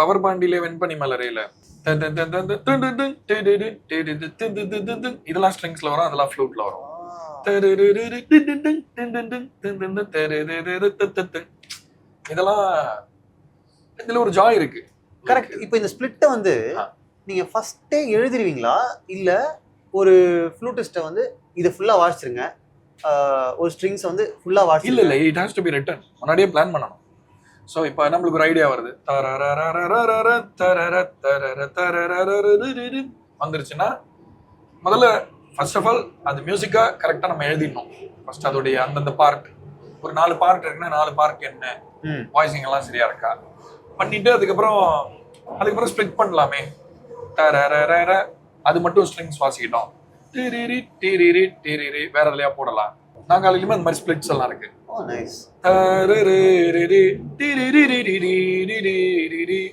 Power பாண்டியில வெண்பனி மலரையில இதெல்லாம் ஸ்ட்ரிங்ஸ்ல வரும், அதெல்லாம் ஃப்ளூட்ல வரும். இதெல்லாம் இதுல ஒரு ஜாய் இருக்கு. கரெக்ட். இப்போ இந்த ஸ்பிளிட்டை வந்து நீங்க ஃபர்ஸ்டே எழுதிருவீங்களா, இல்ல ஒரு ஃப்ளூட்டிஸ்ட்டை வந்து இதை ஃபுல்லா வாசிச்சிருங்க, ஒரு ஸ்ட்ரிங்ஸ் வந்து ஃபுல்லா வாசி? இல்ல, it has to be written. முன்னாடியே பிளான் பண்ணணும். ஸோ இப்போ நம்மளுக்கு ஒரு ஐடியா வருது, வந்துருச்சுன்னா முதல்ல ஃபர்ஸ்ட் ஆஃப் ஆல் அது மியூசிக்கா கரெக்டா நம்ம எழுதிடணும். ஃபர்ஸ்ட் அதோடைய அந்தந்த பார்ட், ஒரு 4 பார்ட் இருக்குன்னா 4 பார்ட் என்ன, வாய்ஸிங் எல்லாம் சரியா இருக்கா பண்ணிட்டு அதுக்கப்புறம் ஸ்ப்ளிட் பண்ணலாமே. அது மட்டும் ஸ்ட்ரிங்ஸ் வாசிக்கிட்டோம், வேற எதுலயா போடலாம். நாங்காலிலுமே அந்த மாதிரி ஸ்பிளிட்ஸ் எல்லாம் இருக்கு. நைஸ்.